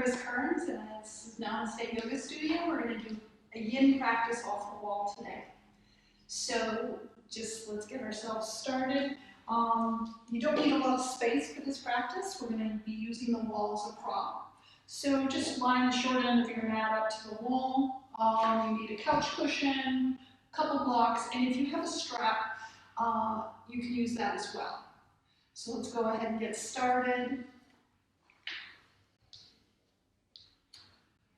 Kris Kearns, and this is now a State Yoga Studio. We're going to do a yin practice off the wall today. So just let's get ourselves started. You don't need a lot of space for this practice. We're going to be using the wall as a prop. So just line the short end of your mat up to the wall. You need a couch cushion, a couple blocks, and if you have a strap, you can use that as well. So let's go ahead and get started.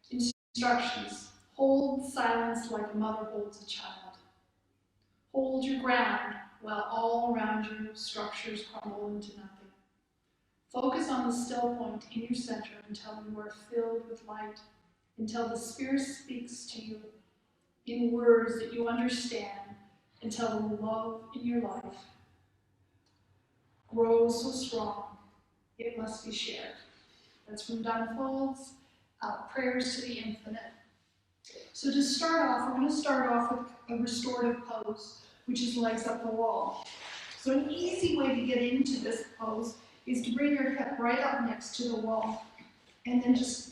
Instructions. Hold silence like a mother holds a child. Hold your ground while all around you structures crumble into nothing. Focus on the still point in your center until you are filled with light, until the Spirit speaks to you in words that you understand, until the love in your life grows so strong it must be shared. That's from Don Folds, Prayers to the Infinite. So to start off, we're going to start off with a restorative pose, which is legs up the wall. So an easy way to get into this pose is to bring your hip right up next to the wall and then just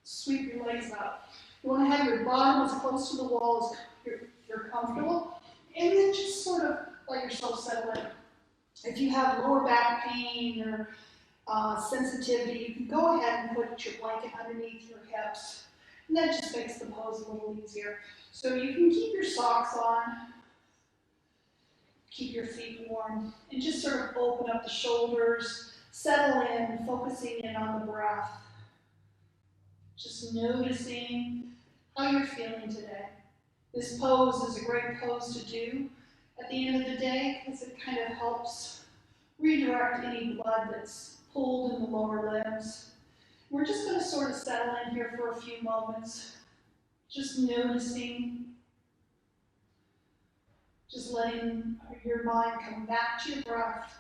sweep your legs out. You want to have your bottom as close to the wall as you're comfortable, and then just sort of let yourself settle in. If you have lower back pain or sensitivity, you can go ahead and put your blanket underneath your hips, and that just makes the pose a little easier. So you can keep your socks on, keep your feet warm, and just sort of open up the shoulders, settle in, focusing in on the breath. Just noticing how you're feeling today. This pose is a great pose to do at the end of the day because it kind of helps redirect any blood that's pulled in the lower limbs. We're just going to sort of settle in here for a few moments, just noticing, just letting your mind come back to your breath.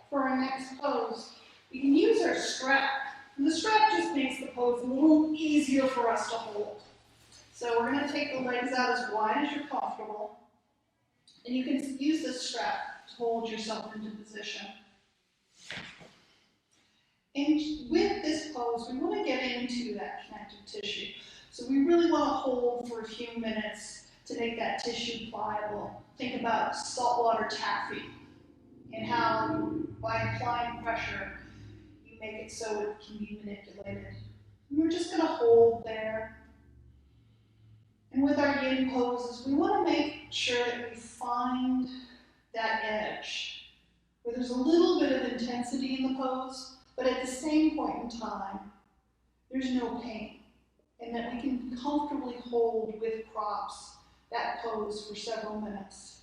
For our next pose, we can use our strap. And the strap just makes the pose a little easier for us to hold. So we're going to take the legs out as wide as you're comfortable. And you can use this strap to hold yourself into position. And with this pose, we want to get into that connective tissue. So we really want to hold for a few minutes to make that tissue pliable. Think about saltwater taffy and how by applying pressure, you make it so it can be manipulated. And we're just going to hold there. And with our yin poses, we want to make sure that we find that edge, where there's a little bit of intensity in the pose, but at the same point in time, there's no pain, and that we can comfortably hold with props that pose for several minutes.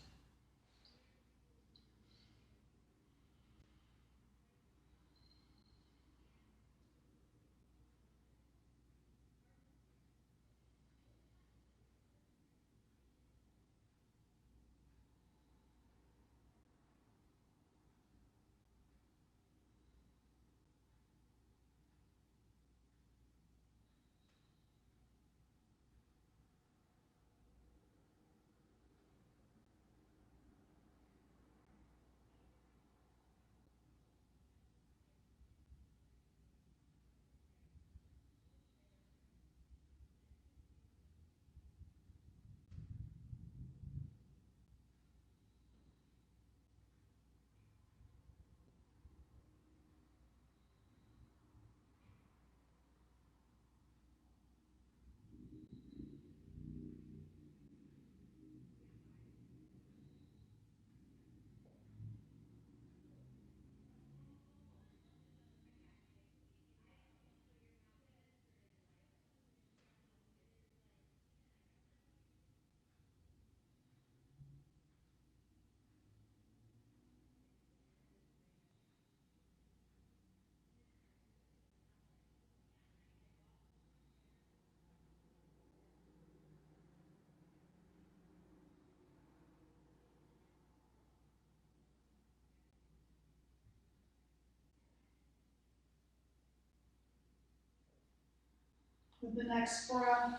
With the next breath,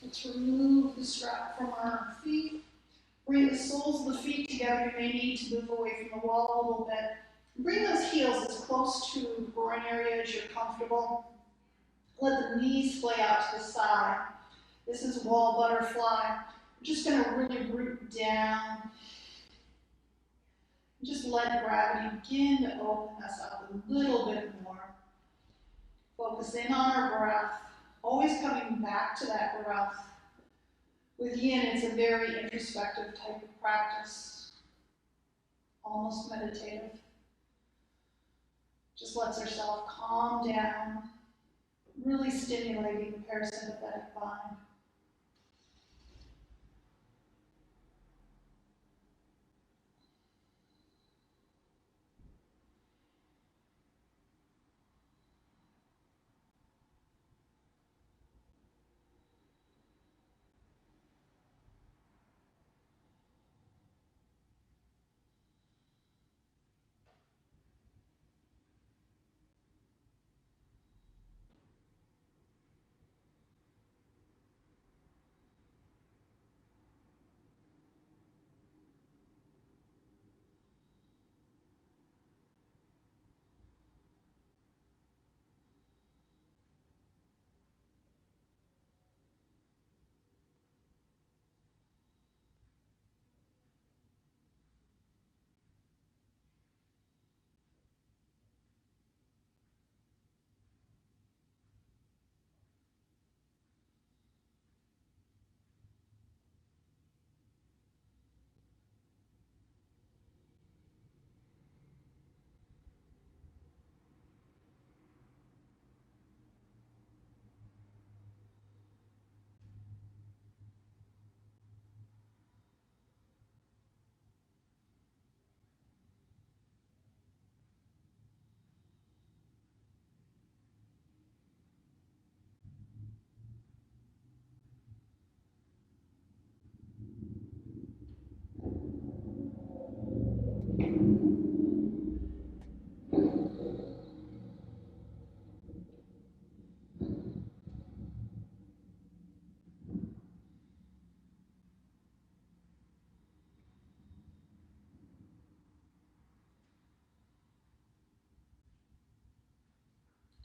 let's remove the strap from our feet. Bring the soles of the feet together. You may need to move away from the wall a little bit. Bring those heels as close to the groin area as you're comfortable. Let the knees splay out to the side. This is wall butterfly. We're just going to really root down. Just let gravity begin to open us up a little bit more. Focus in on our breath. Always coming back to that breath. With yin, it's a very introspective type of practice. Almost meditative. Just lets ourselves calm down, really stimulating the parasympathetic mind.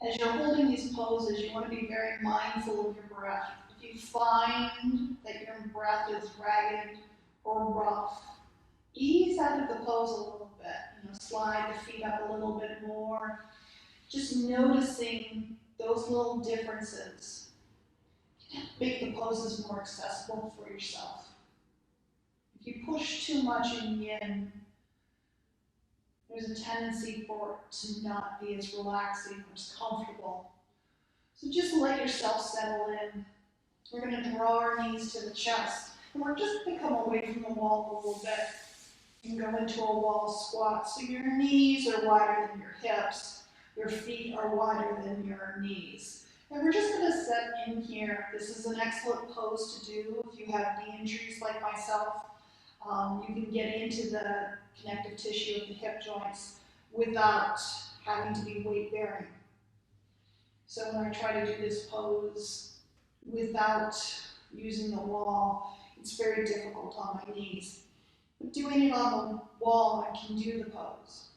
As you're holding these poses, you want to be very mindful of your breath. If you find that your breath is ragged or rough, ease out of the pose a little bit. Slide the feet up a little bit more. Just noticing those little differences make the poses more accessible for yourself. If you push too much in yin, there's a tendency for it to not be as relaxing or as comfortable. So just let yourself settle in. We're going to draw our knees to the chest. And we're just going to come away from the wall a little bit and go into a wall squat. So your knees are wider than your hips. Your feet are wider than your knees. And we're just going to set in here. This is an excellent pose to do if you have knee injuries like myself. You can get into the connective tissue of the hip joints without having to be weight bearing. So when I try to do this pose without using the wall, it's very difficult on my knees. But doing it on the wall, I can do the pose.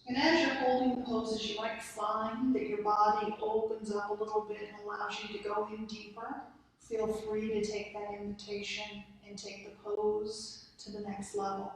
And as you're holding the poses, you might find that your body opens up a little bit and allows you to go in deeper. Feel free to take that invitation and take the pose to the next level.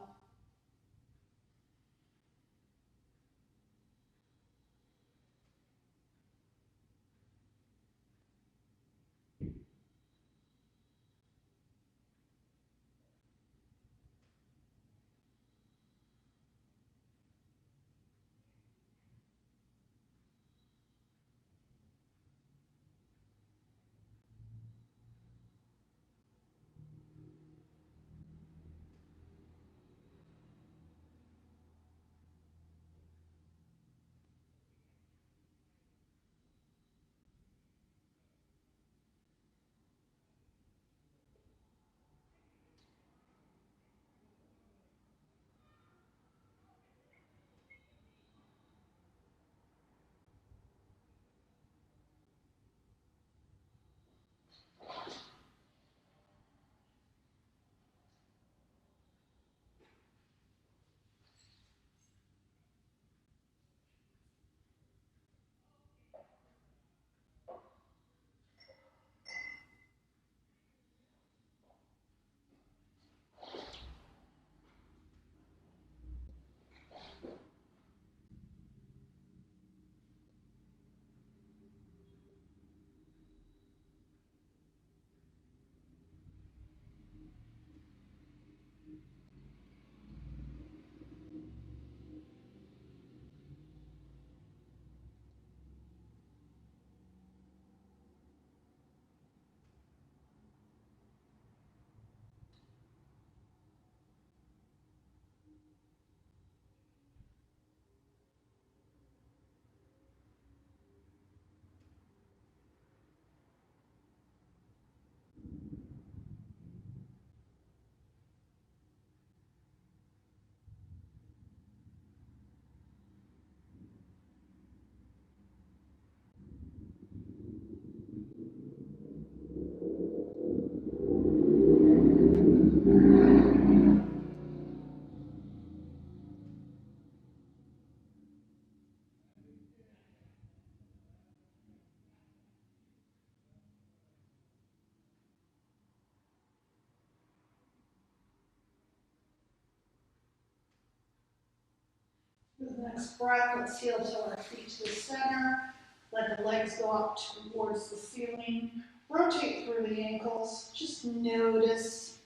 the next breath, let's heel toe our feet to the center. Let the legs go up towards the ceiling. Rotate through the ankles. Just notice.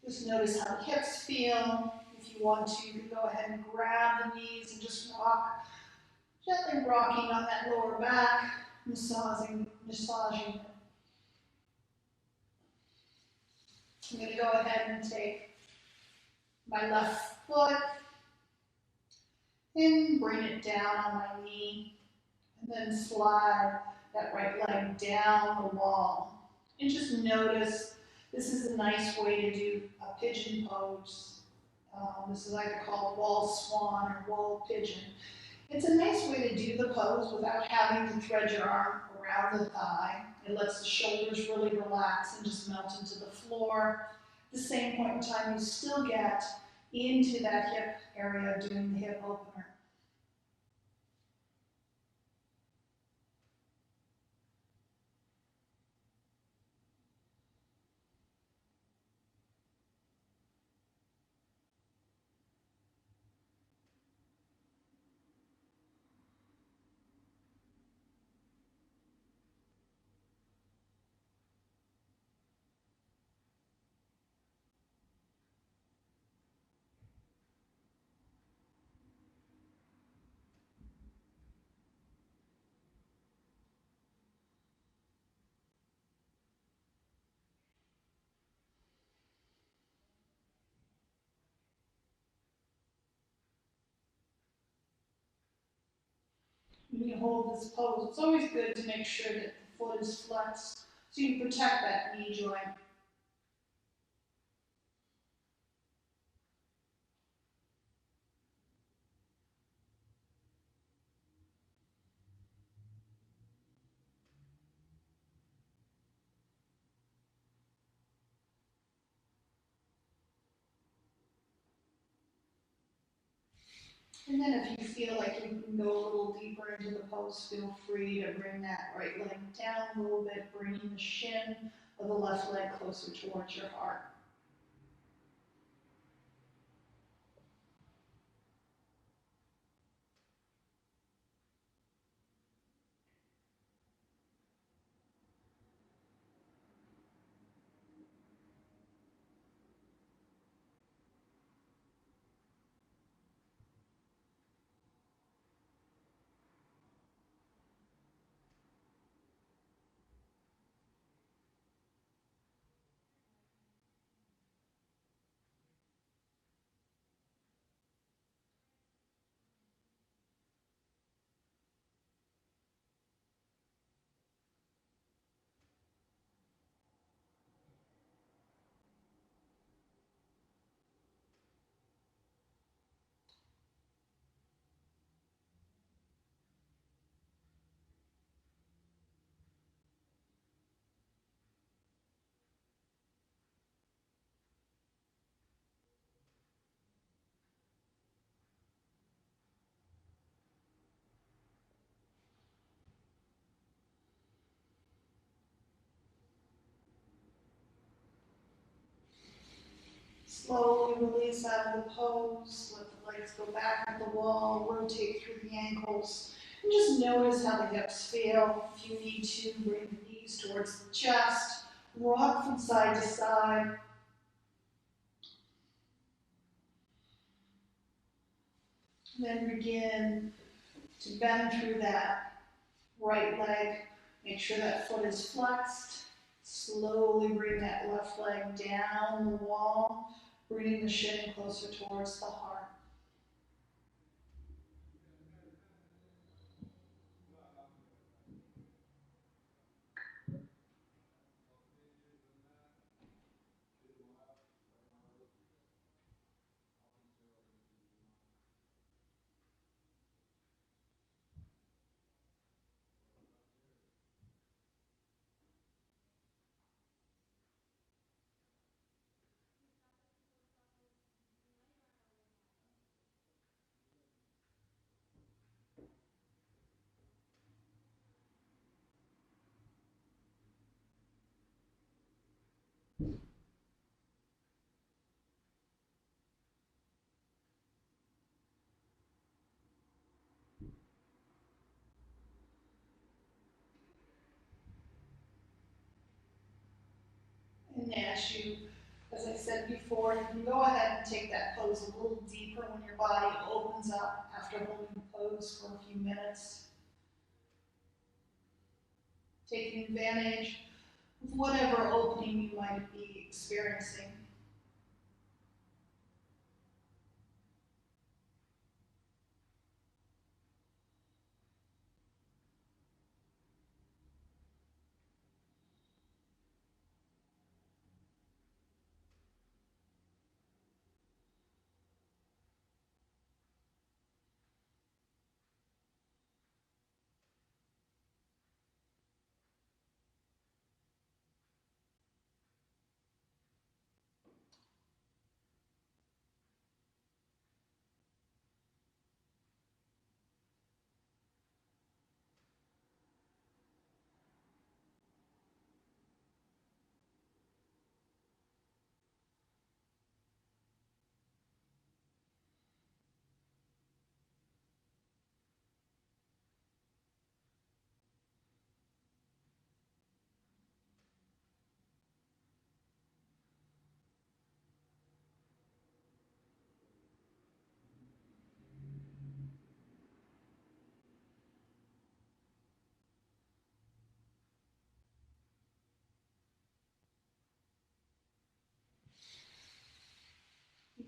Just notice how the hips feel. If you want to, you can go ahead and grab the knees and just rock, gently rocking on that lower back, massaging. I'm going to go ahead and take my left foot and bring it down on my knee, and then slide that right leg down the wall. And just notice, this is a nice way to do a pigeon pose. This is either called wall swan or wall pigeon. It's a nice way to do the pose without having to thread your arm around the thigh. It lets the shoulders really relax and just melt into the floor. At the same point in time, you still get into that hip area doing the hip opener. When you hold this pose, it's always good to make sure that the foot is flexed so you protect that knee joint. And then if you feel like you can go a little deeper into the pose, feel free to bring that right leg down a little bit, bringing the shin of the left leg closer towards your heart. Slowly release out of the pose, let the legs go back at the wall, rotate through the ankles, and just notice how the hips feel. If you need to, bring the knees towards the chest, rock from side to side. Then begin to bend through that right leg. Make sure that foot is flexed. Slowly bring that left leg down the wall, bringing the shin closer towards the heart. And as I said before, you can go ahead and take that pose a little deeper when your body opens up after holding the pose for a few minutes. Taking advantage of whatever opening you might be experiencing.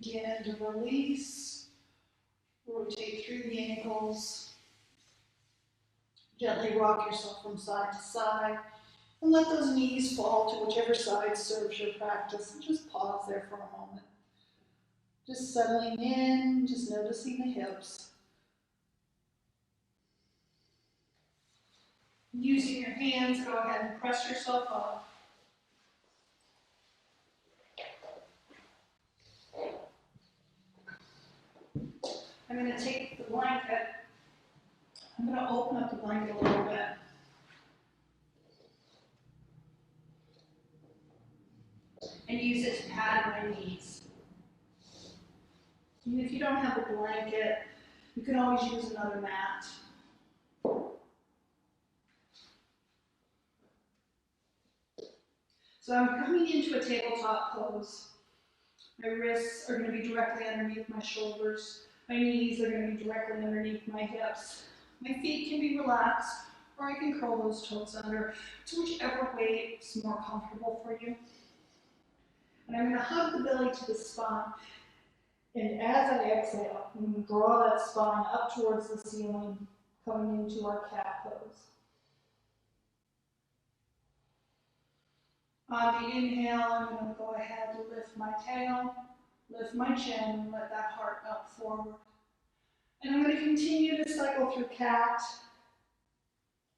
Begin to release, rotate through the ankles, gently rock yourself from side to side, and let those knees fall to whichever side serves your practice, and just pause there for a moment. Just settling in, just noticing the hips. Using your hands, go ahead and press yourself up. I'm going to take the blanket, I'm going to open up the blanket a little bit. And use it to pad my knees. And if you don't have a blanket, you can always use another mat. So I'm coming into a tabletop pose. My wrists are going to be directly underneath my shoulders. My knees are going to be directly underneath my hips. My feet can be relaxed, or I can curl those toes under, to whichever way is more comfortable for you. And I'm going to hug the belly to the spine. And as I exhale, I'm going to draw that spine up towards the ceiling, coming into our cat pose. On the inhale, I'm going to go ahead and lift my tail, lift my chin, and let that heart up forward. And I'm going to continue to cycle through cat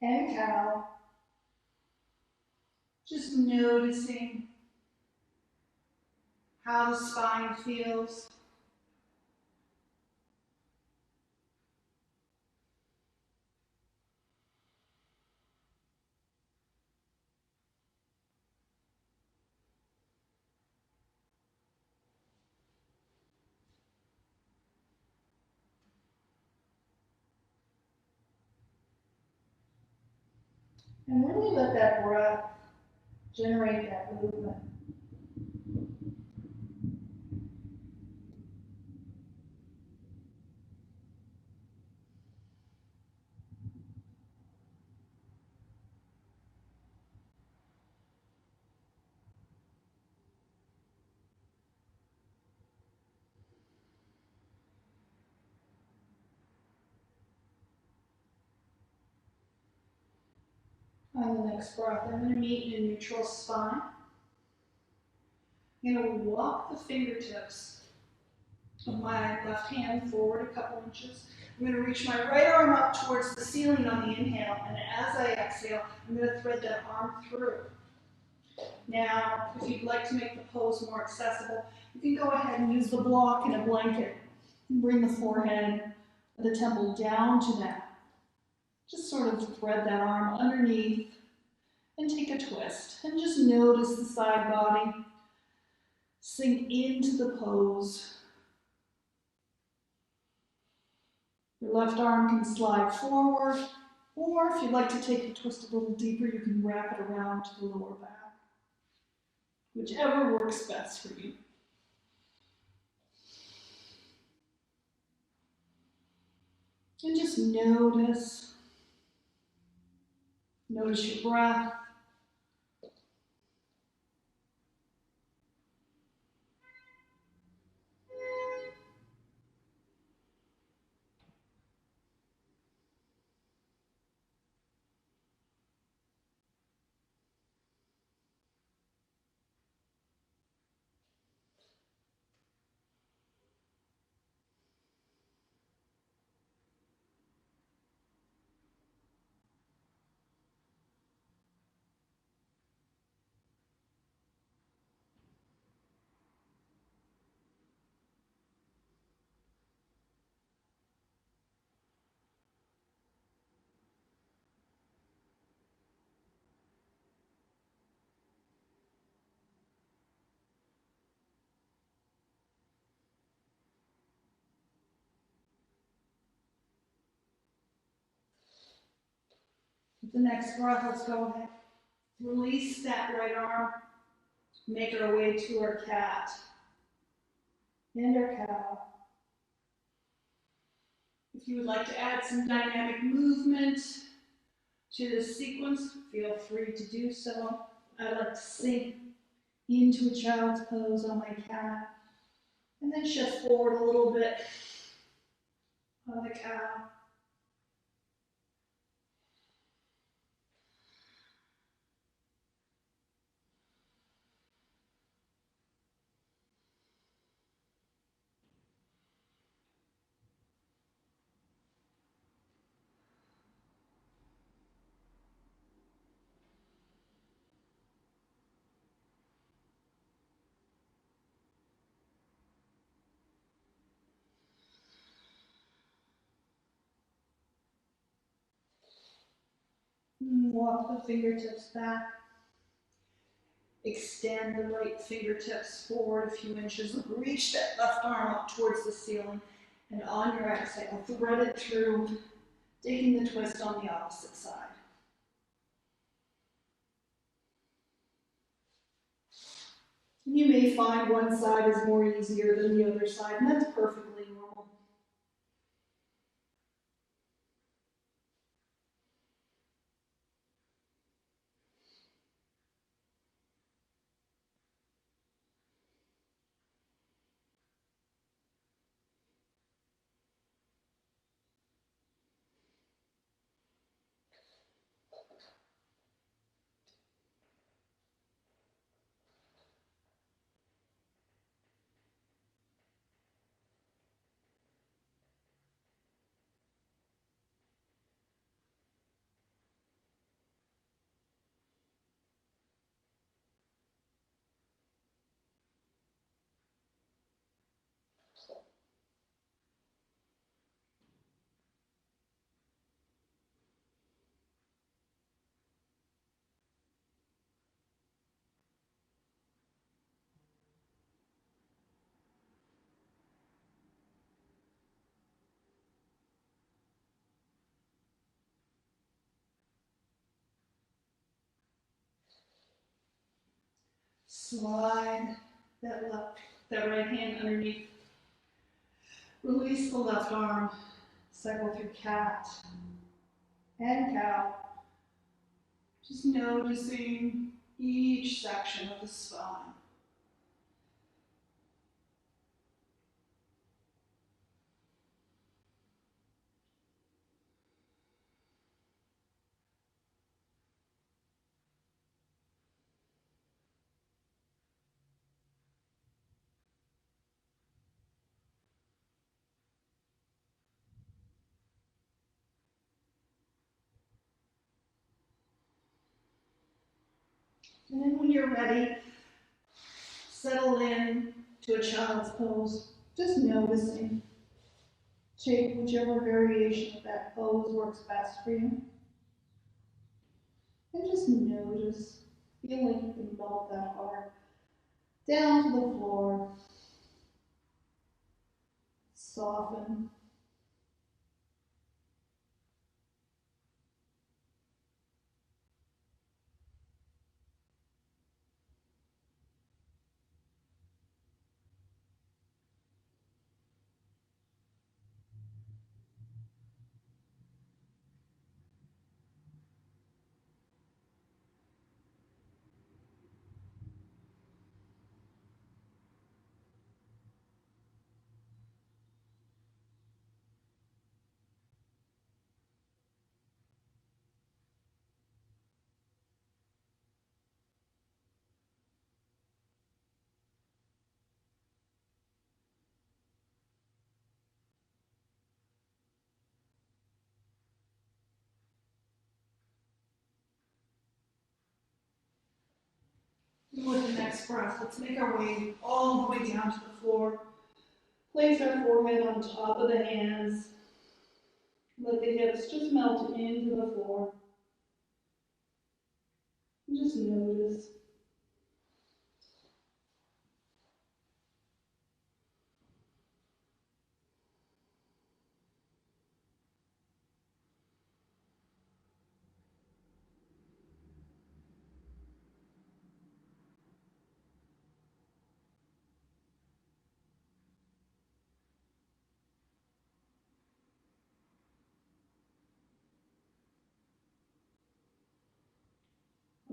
and cow, just noticing how the spine feels. And really let that breath generate that movement. On the next breath, I'm going to meet in neutral spine. I'm going to walk the fingertips of my left hand forward a couple inches. I'm going to reach my right arm up towards the ceiling on the inhale, and as I exhale, I'm going to thread that arm through. Now, if you'd like to make the pose more accessible, you can go ahead and use the block in a blanket and bring the forehead or the temple down to that. Just sort of thread that arm underneath and take a twist. And just notice the side body sink into the pose. Your left arm can slide forward, or if you'd like to take the twist a little deeper, you can wrap it around to the lower back. whichever works best for you. And just notice your breath. With the next breath, let's go ahead. Release that right arm. Make our way to our cat and our cow. If you would like to add some dynamic movement to this sequence, feel free to do so. I like to sink into a child's pose on my cat and then shift forward a little bit on the cow. Walk the fingertips back. Extend the right fingertips forward a few inches. Reach that left arm up towards the ceiling. And on your exhale, thread it through, taking the twist on the opposite side. You may find one side is more easier than the other side, and that's perfectly normal. Slide that right hand underneath. Release the left arm. Cycle through cat and cow. Just noticing each section of the spine. And then when you're ready, settle in to a child's pose, just noticing. Take whichever variation of that pose works best for you. And just notice, feel like you can melt that heart down to the floor. Soften. And with the next breath, let's make our way all the way down to the floor. Place our forehead on top of the hands. Let the hips just melt into the floor. And just notice.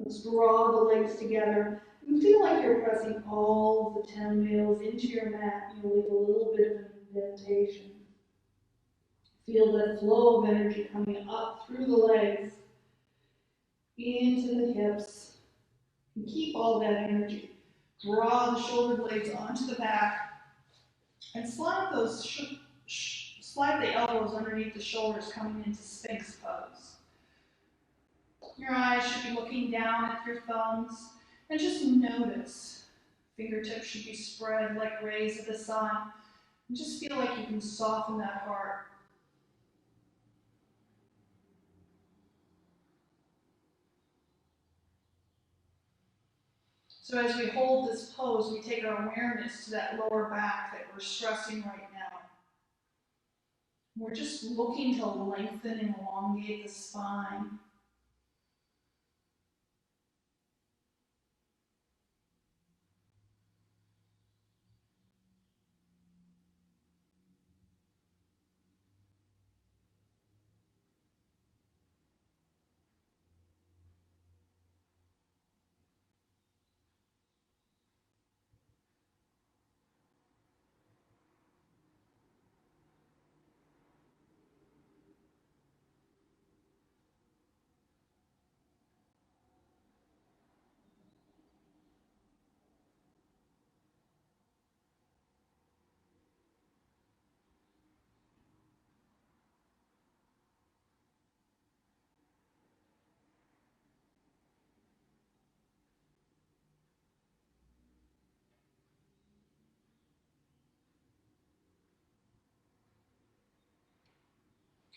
Let's draw the legs together and feel like you're pressing all the 10 nails into your mat. You'll leave a little bit of an indentation. Feel that flow of energy coming up through the legs, into the hips, and keep all that energy. Draw the shoulder blades onto the back and slide slide the elbows underneath the shoulders, coming into Sphinx pose. Your eyes should be looking down at your thumbs, and just notice. Fingertips should be spread like rays of the sun. And just feel like you can soften that heart. So as we hold this pose, we take our awareness to that lower back that we're stressing right now. We're just looking to lengthen and elongate the spine.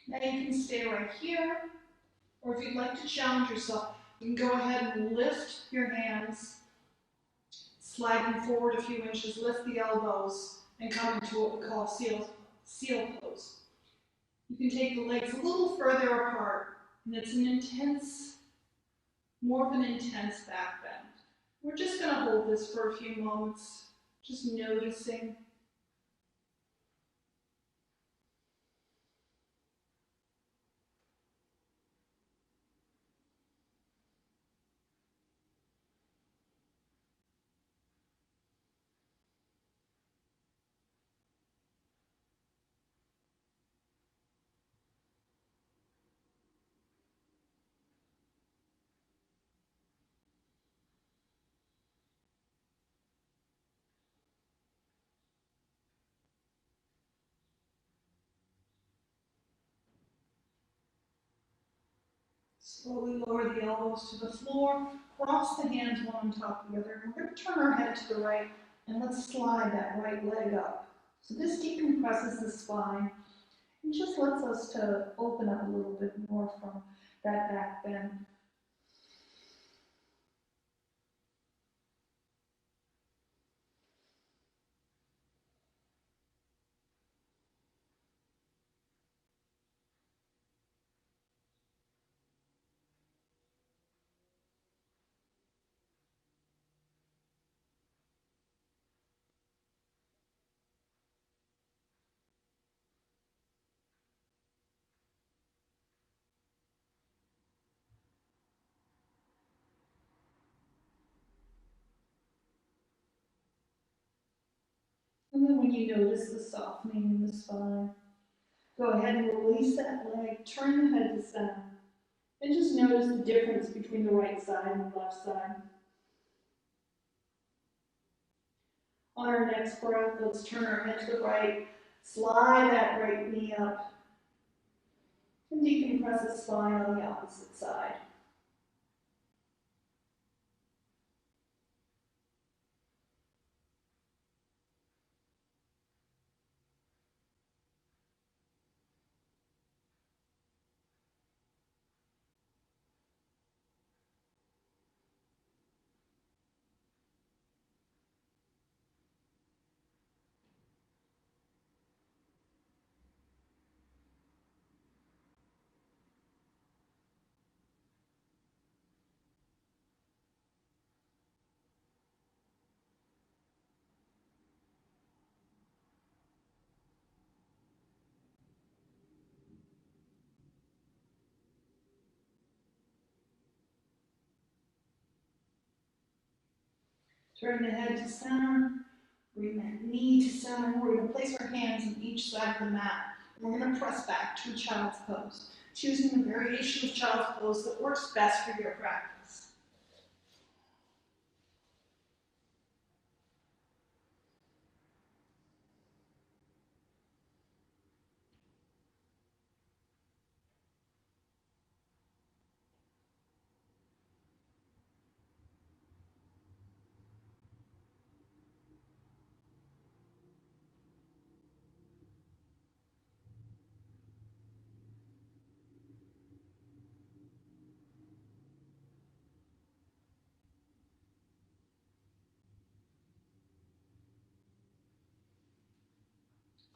Now you can stay right here, or if you'd like to challenge yourself, you can go ahead and lift your hands, slide them forward a few inches, lift the elbows, and come into what we call seal pose. You can take the legs a little further apart, and it's more of an intense back bend. We're just going to hold this for a few moments, just noticing. Slowly lower the elbows to the floor, cross the hands one on top of the other. We're going to turn our head to the right, and let's slide that right leg up. So this decompresses the spine and just lets us to open up a little bit more from that back bend. And then when you notice the softening in the spine, go ahead and release that leg, turn the head to center, and just notice the difference between the right side and the left side. On our next breath, let's turn our head to the right, slide that right knee up, and decompress the spine on the opposite side. Turn the head to center. Bring that knee to center. We're going to place our hands on each side of the mat. And we're going to press back to a child's pose, choosing the variation of child's pose that works best for your practice.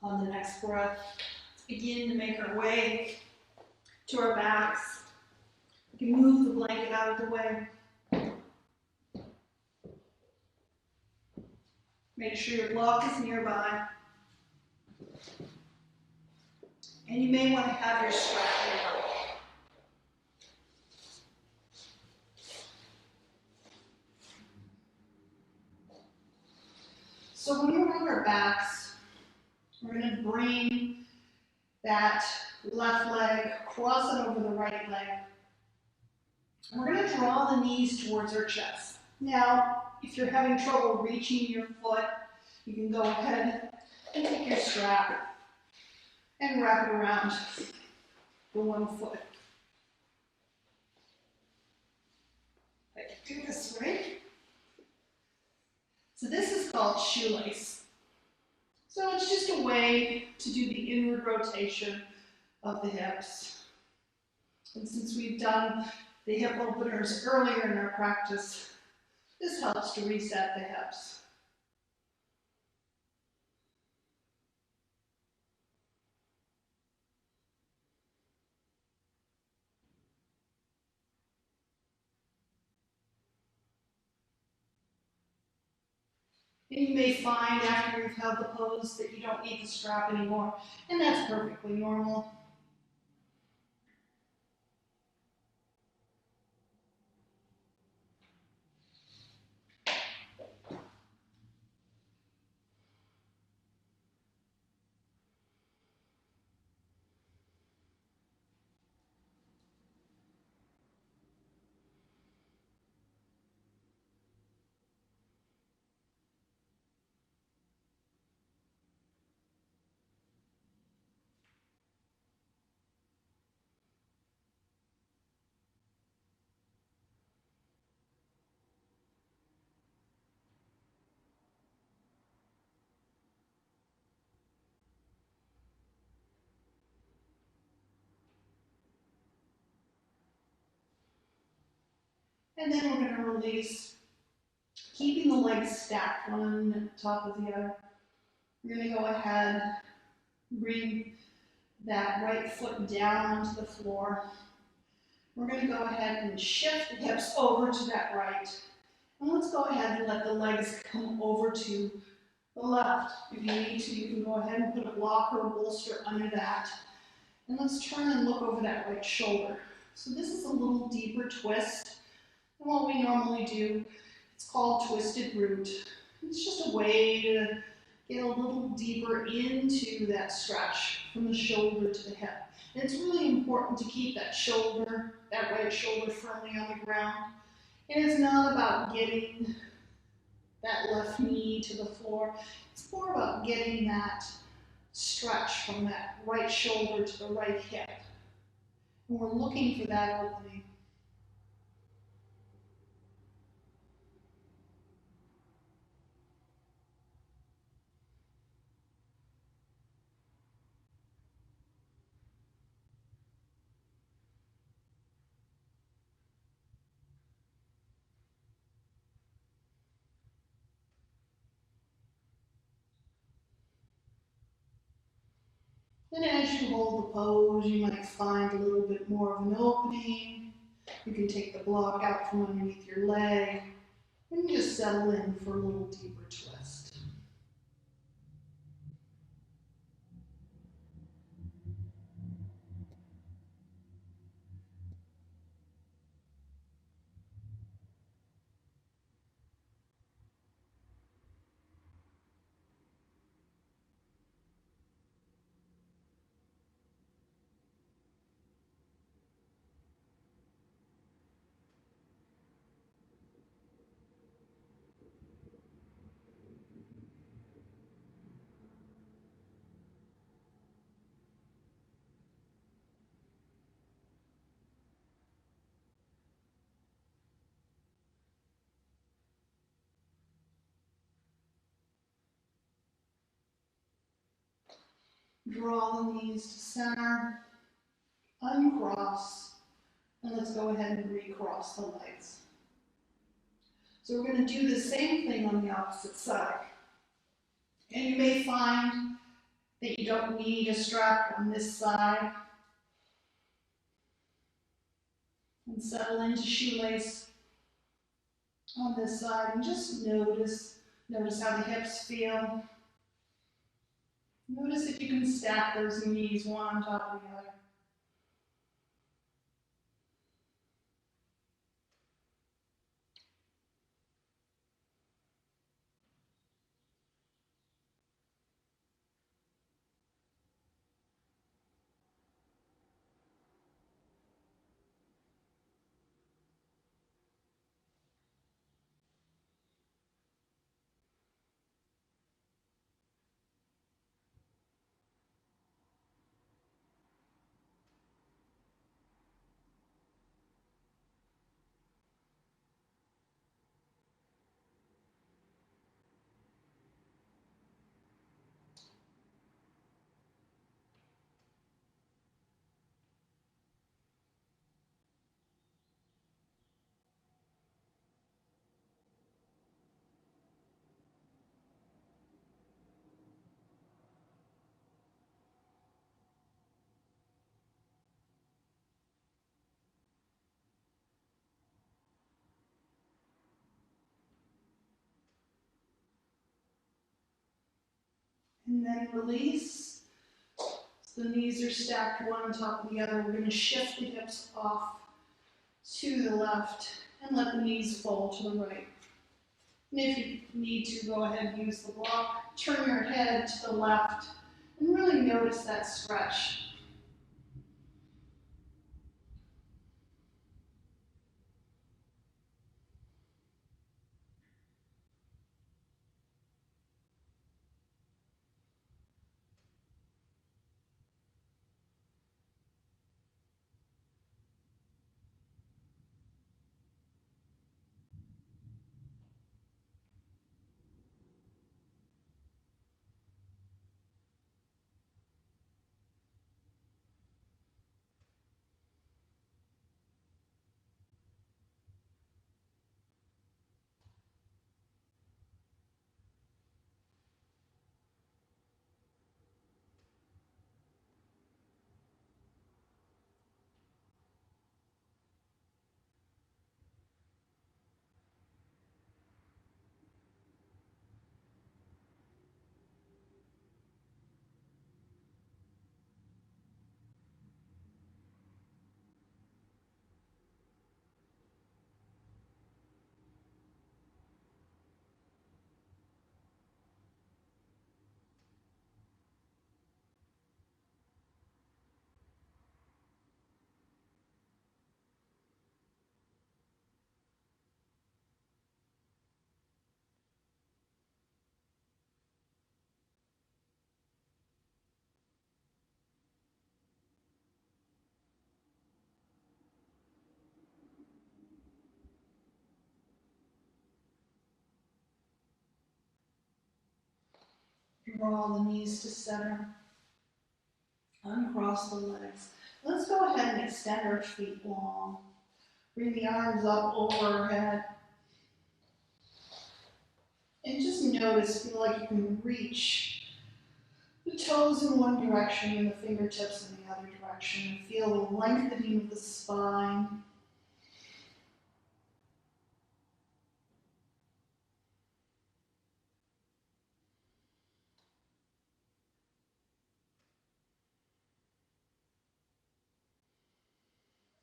On the next breath, let's begin to make our way to our backs. You can move the blanket out of the way. Make sure your block is nearby. And you may want to have your strap nearby. So when we're on our backs, we're going to bring that left leg, cross it over the right leg. And we're going to draw the knees towards our chest. Now, if you're having trouble reaching your foot, you can go ahead and take your strap and wrap it around the one foot. I can do this way. So this is called shoelace. So it's just a way to do the inward rotation of the hips. And since we've done the hip openers earlier in our practice, this helps to reset the hips. And you may find after you've held the pose that you don't need the strap anymore, and that's perfectly normal. And then we're going to release, keeping the legs stacked one on top of the other. We're going to go ahead, bring that right foot down onto the floor. We're going to go ahead and shift the hips over to that right. And let's go ahead and let the legs come over to the left. If you need to, you can go ahead and put a block or a bolster under that. And let's turn and look over that right shoulder. So this is a little deeper twist than what we normally do. It's called twisted root. It's just a way to get a little deeper into that stretch from the shoulder to the hip. And it's really important to keep that shoulder, that right shoulder firmly on the ground. And it's not about getting that left knee to the floor. It's more about getting that stretch from that right shoulder to the right hip. And we're looking for that opening. And as you hold the pose, you might find a little bit more of an opening. You can take the block out from underneath your leg and just settle in for a little deeper twist. Draw the knees to center, uncross, and let's go ahead and recross the legs. So we're going to do the same thing on the opposite side. And you may find that you don't need a strap on this side. And settle into shoelace on this side, and just notice how the hips feel. Notice if you can stack those knees one on top of the other. And then release. So the knees are stacked one on top of the other. We're going to shift the hips off to the left and let the knees fall to the right. And if you need to, go ahead and use the block. Turn your head to the left and really notice that stretch. Draw the knees to center. Uncross the legs. Let's go ahead and extend our feet long. Bring the arms up overhead. And just notice, feel like you can reach the toes in one direction and the fingertips in the other direction. Feel the lengthening of the spine.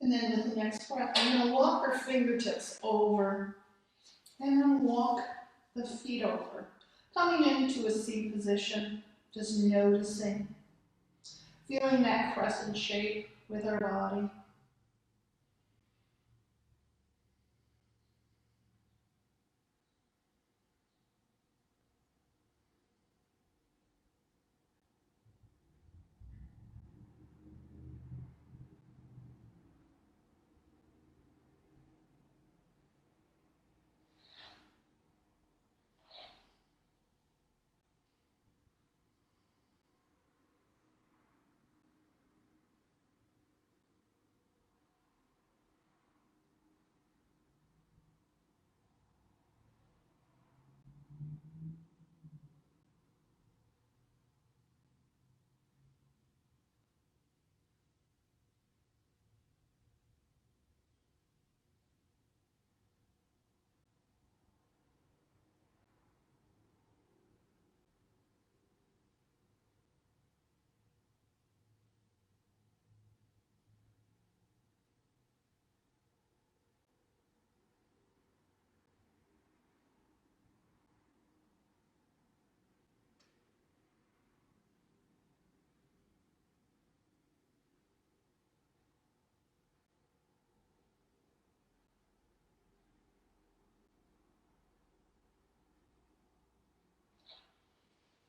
And then with the next breath, we're going to walk our fingertips over and then walk the feet over. Coming into a C position, just noticing, feeling that crescent shape with our body.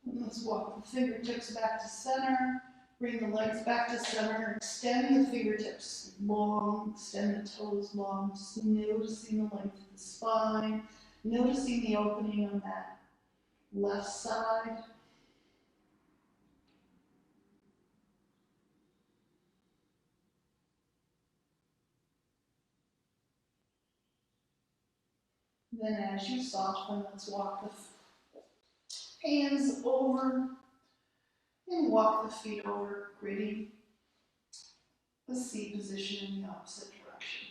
And let's walk the fingertips back to center. Bring the legs back to center. Extend the fingertips long. Extend the toes long. Just noticing the length of the spine. Noticing the opening on that left side. Then as you soften, let's walk the hands over and walk the feet over, creating the C position in the opposite direction.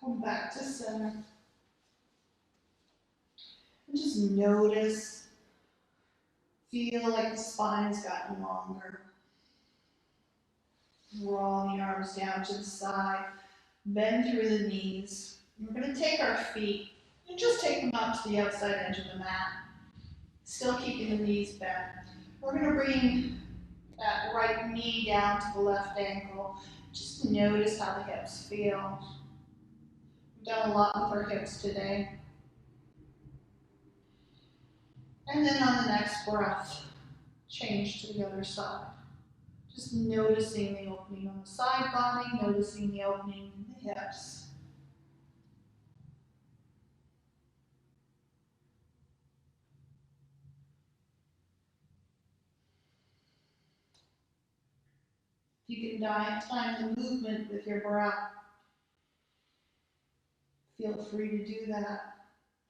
Come back to center. And just notice, feel like the spine's gotten longer. Roll the arms down to the side. Bend through the knees. We're going to take our feet and just take them out to the outside edge of the mat. Still keeping the knees bent. We're going to bring that right knee down to the left ankle. Just notice how the hips feel. We've done a lot with our hips today. And then on the next breath, change to the other side. Just noticing the opening on the side body, noticing the opening in the hips. You can time the movement with your breath. Feel free to do that.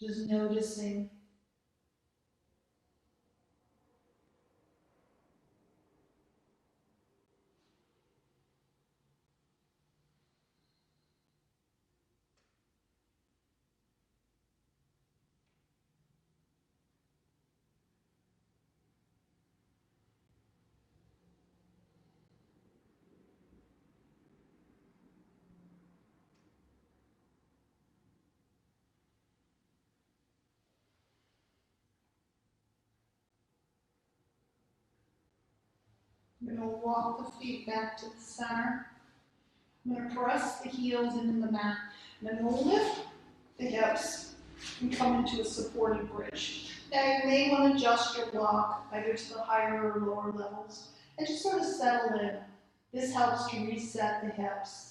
Just noticing. I'm going to walk the feet back to the center. I'm going to press the heels into the mat. And then we'll lift the hips and come into a supported bridge. Now you may want to adjust your block either to the higher or lower levels and just sort of settle in. This helps to reset the hips.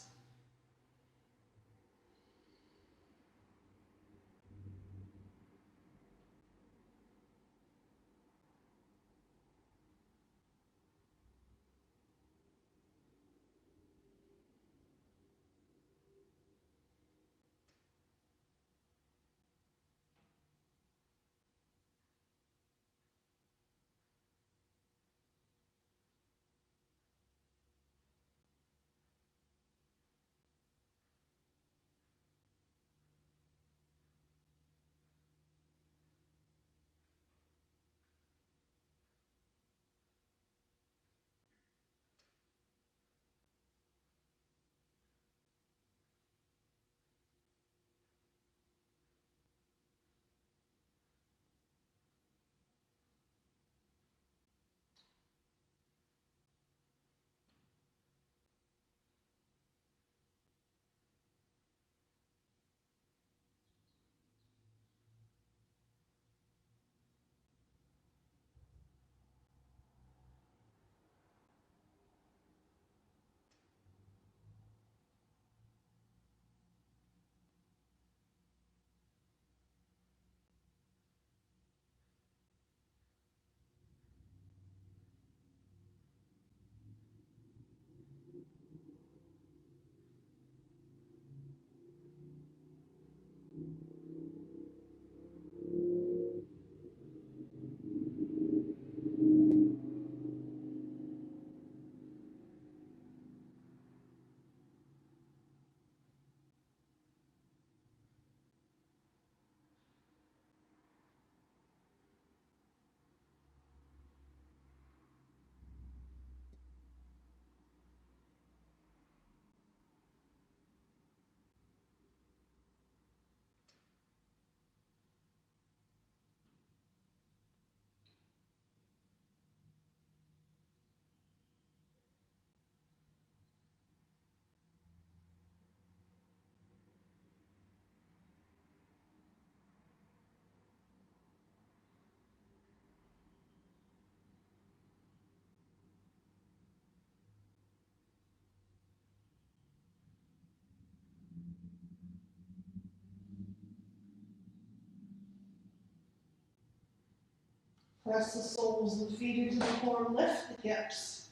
Press the soles of the feet into the floor, lift the hips,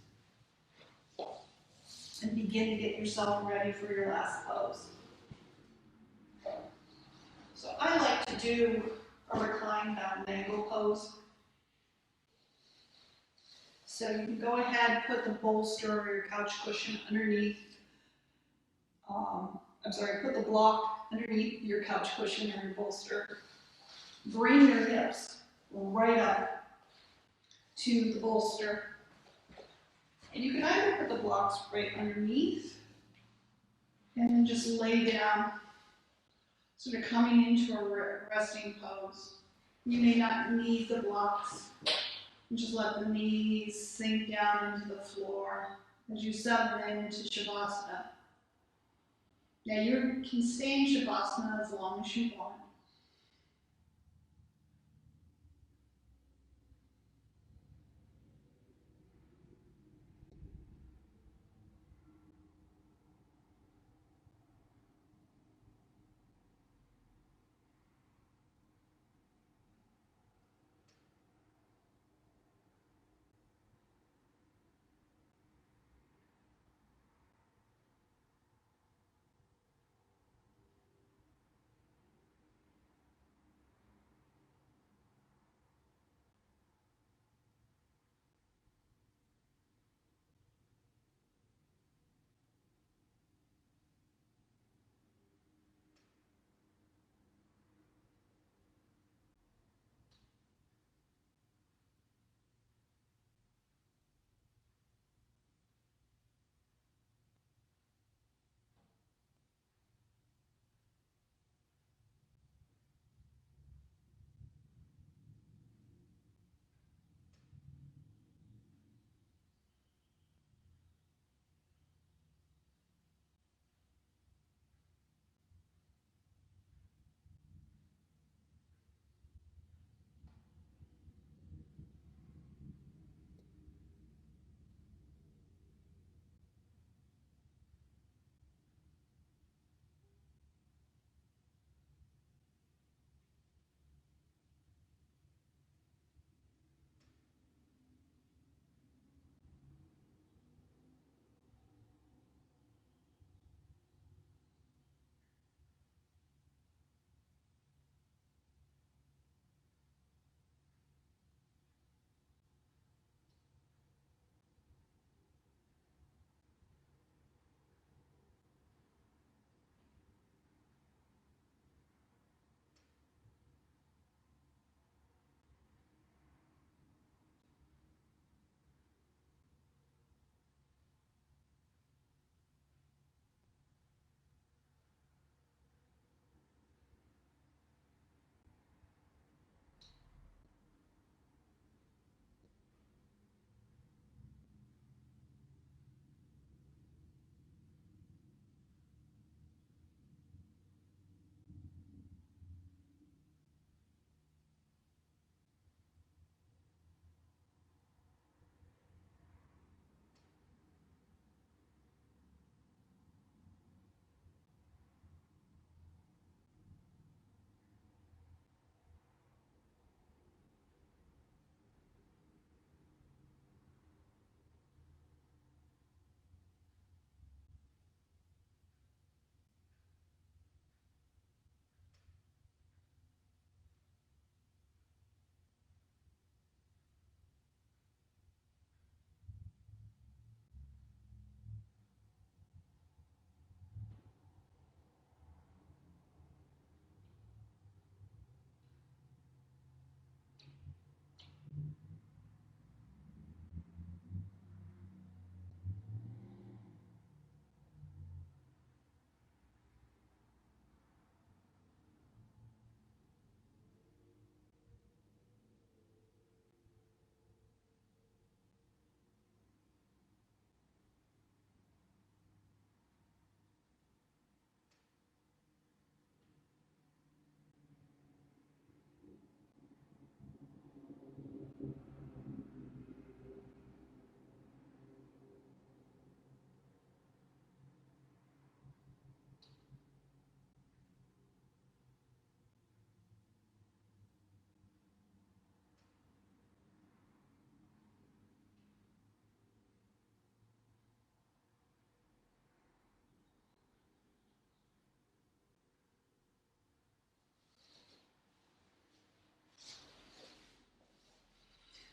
and begin to get yourself ready for your last pose. So I like to do a recline down mango pose. So you can go ahead, put the bolster or your couch cushion underneath. Put the block underneath your couch cushion or your bolster. Bring your hips right up to the bolster. And you can either put the blocks right underneath and then just lay down, sort of coming into a resting pose. You may not need the blocks. Just let the knees sink down into the floor as you settle into Shavasana. Now you can stay in Shavasana as long as you want.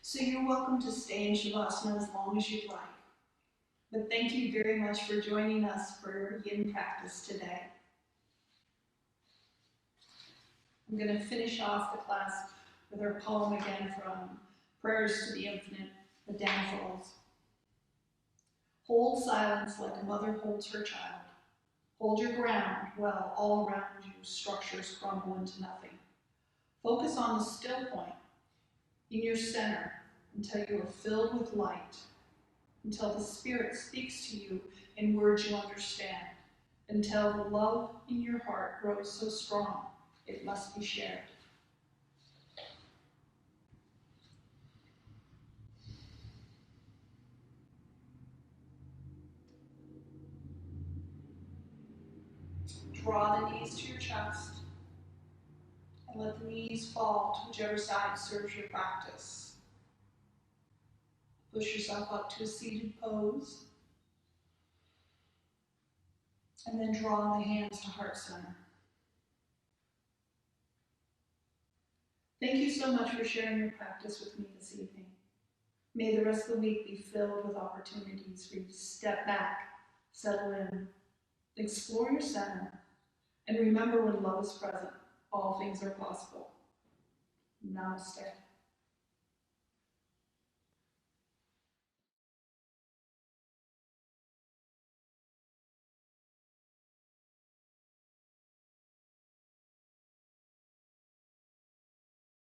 So you're welcome to stay in Shavasana as long as you'd like. But thank you very much for joining us for yin practice today. I'm going to finish off the class with our poem again from Prayers to the Infinite, the Downfalls. Hold silence like a mother holds her child. Hold your ground while all around you structures crumble into nothing. Focus on the still point in your center until you are filled with light, until the Spirit speaks to you in words you understand, until the love in your heart grows so strong it must be shared. Draw the knees to your chest and let the knees fall to whichever side serves your practice. Push yourself up to a seated pose, and then draw the hands to heart center. Thank you so much for sharing your practice with me this evening. May the rest of the week be filled with opportunities for you to step back, settle in, explore your center, and remember when love is present, all things are possible. Namaste.